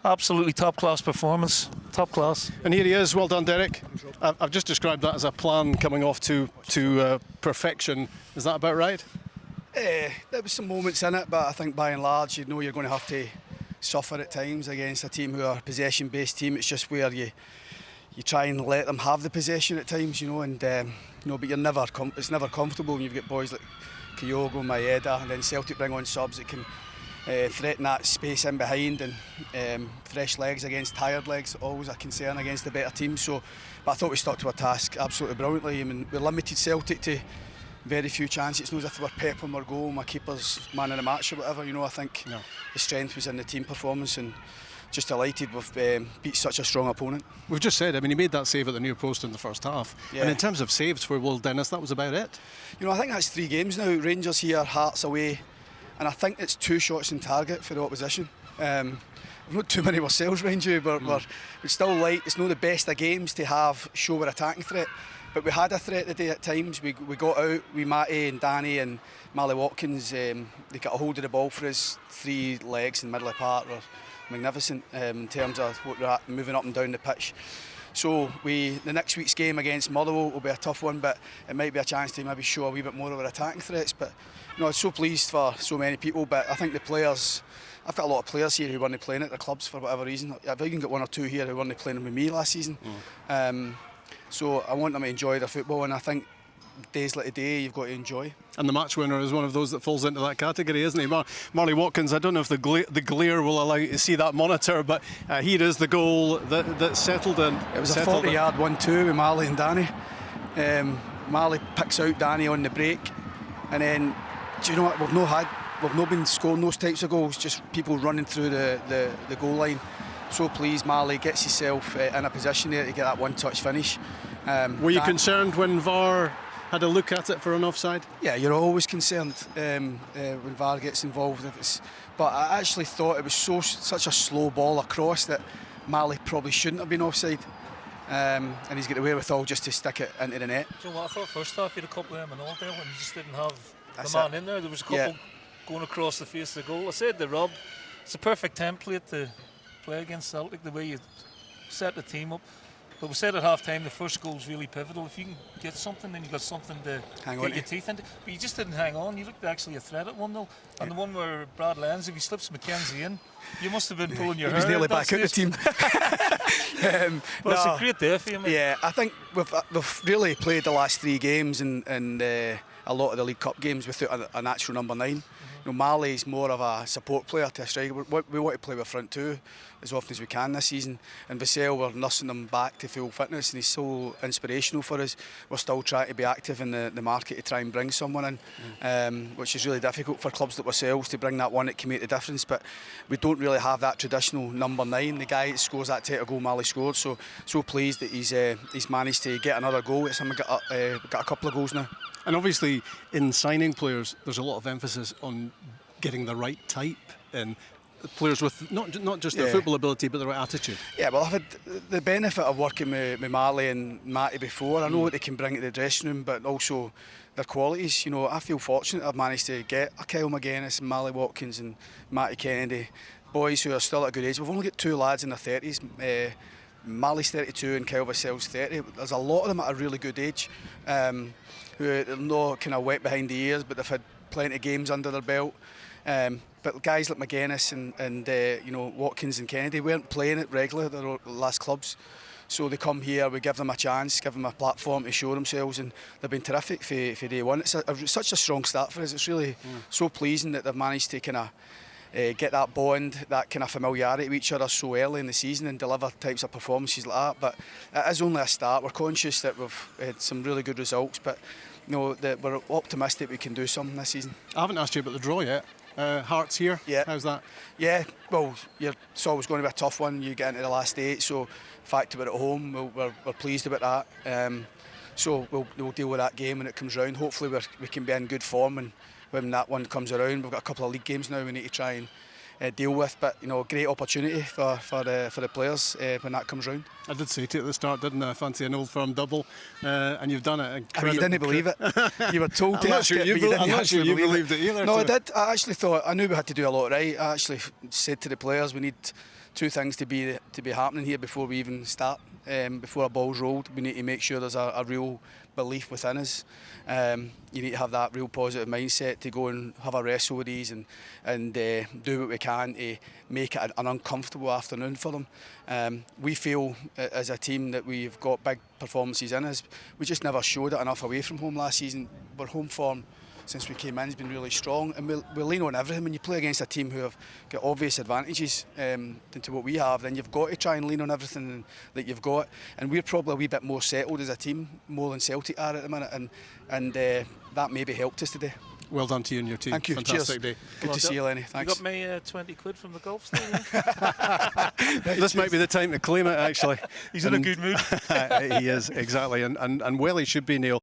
Absolutely top-class performance. Top class. And here he is. Well done, Derek. I've just described that as a plan coming off to perfection. Is that about right? There was some moments in it, but I think by and large, you know, you're going to have to suffer at times against a team who are a possession-based team. It's just where you try and let them have the possession at times, you know, and but you're never it's never comfortable when you've got boys like Kyogo, Maeda, and then Celtic bring on subs that can threaten that space in behind, and fresh legs against tired legs, always a concern against the better team. So, but I thought we stuck to our task absolutely brilliantly. I mean, we limited Celtic to very few chances. It's not as if we were Pep on our goal, my keeper's man of the match or whatever. You know, I think the strength was in the team performance, and just delighted we've beat such a strong opponent. We've just said, I mean, he made that save at the near post in the first half. Yeah. And in terms of saves for Will Dennis, that was about it. You know, I think that's 3 games now. Rangers here, Hearts away. And I think it's 2 shots on target for the opposition. We've not too many ourselves, mind you, but we're still light. It's not the best of games to have show our attacking threat, but we had a threat today at times. We got out, Matty and Danny and Mally Watkins, they got a hold of the ball for us. 3 legs in the middle of the park were magnificent in terms of what we're at, moving up and down the pitch. So the next week's game against Motherwell will be a tough one, but it might be a chance to maybe show a wee bit more of our attacking threats. But you know, I'm so pleased for so many people. But I think the players, I've got a lot of players here who weren't playing at their clubs for whatever reason. I've even got 1 or 2 here who weren't playing with me last season. So I want them to enjoy their football, and I think days like today you've got to enjoy. And the match winner is one of those that falls into that category, isn't he? Marley Watkins, I don't know if the glare will allow you to see that monitor, but here is the goal that settled in. It was a 40-yard 1-2 with Marley and Danny. Marley picks out Danny on the break, and then, do you know what, we've not been scoring those types of goals, just people running through the goal line. So pleased Marley gets himself in a position there to get that one-touch finish. Were you concerned when VAR had a look at it for an offside? Yeah, you're always concerned when VAR gets involved. But I actually thought it was such a slow ball across that Marley probably shouldn't have been offside. And he's got the wherewithal just to stick it into the net. So what I thought first half, you had a couple of them in Alldale and you just didn't have the man in there. There was a couple going across the face of the goal. I said to Rob, it's a perfect template to play against Celtic, the way you set the team up. But we said at half-time the first goal's really pivotal. If you can get something, then you've got something to get your teeth into. But you just didn't hang on. You looked actually a threat at 1-0. And the one where Brad Lenz, if he slips Mackenzie in, you must have been pulling your hair. He was nearly back out the team. Well, it's a great day for you, mate. Yeah, I think we've really played the last 3 games and a lot of the League Cup games without a natural number 9. You know, Marley's more of a support player to a striker. We want to play with front 2 as often as we can this season. And Vassell, we're nursing him back to full fitness, and he's so inspirational for us. We're still trying to be active in the market to try and bring someone in, which is really difficult for clubs like ourselves to bring that one that can make the difference. But we don't really have that traditional number 9, the guy that scores that type of goal Marley scored. So pleased that he's managed to get another goal. It's got a couple of goals now. And obviously, in signing players, there's a lot of emphasis on getting the right type and players with not just their football ability, but the right attitude. Yeah, well, I've had the benefit of working with Marley and Matty before. I know what they can bring to the dressing room, but also their qualities. You know, I feel fortunate I've managed to get a Kyle McGuinness, Marley Watkins and Matty Kennedy, boys who are still at a good age. We've only got 2 lads in their 30s. Marley's 32 and Kyle Vassell's 30. There's a lot of them at a really good age who are not kind of wet behind the ears, but they've had plenty of games under their belt. But guys like McGuinness and you know, Watkins and Kennedy weren't playing it regularly at their last clubs. So they come here, we give them a chance, give them a platform to show themselves, and they've been terrific for day one. It's such a strong start for us. It's really so pleasing that they've managed to kind of get that bond, that kind of familiarity with each other so early in the season and deliver types of performances like that. But it is only a start. We're conscious that we've had some really good results, but you know, that we're optimistic we can do something this season. I haven't asked you about the draw yet. Hearts here, how's that? Yeah, well, it's always going to be a tough one. You get into the last 8, so the fact we're at home, we're pleased about that. So we'll deal with that game when it comes round. Hopefully we can be in good form, and when that one comes around, we've got a couple of league games now we need to try and deal with. But you know, great opportunity for the players when that comes round. I did say to you at the start, didn't I? Fancy an Old Firm double, and you've done it. I mean, you didn't believe it. You were told to. I'm not sure you believed it either. No, I did. I actually thought I knew we had to do a lot right. I actually said to the players, we need two things to be happening here before we even start. Before a ball's rolled, we need to make sure there's a real belief within us. You need to have that real positive mindset to go and have a wrestle with these and do what we can to make it an uncomfortable afternoon for them. We feel as a team that we've got big performances in us. We just never showed it enough away from home last season. Our home form since we came in has been really strong, and we'll lean on everything. When you play against a team who have got obvious advantages to what we have, then you've got to try and lean on everything that you've got. And we're probably a wee bit more settled as a team, more than Celtic are at the minute, and that maybe helped us today. Well done to you and your team. Thank you. Fantastic Cheers. day. Good to see you, Lenny. Thanks. You got me 20 quid from the golf stand. This might be the time to claim it, actually. He's in a good mood. He is, exactly. And well he should be, Neil.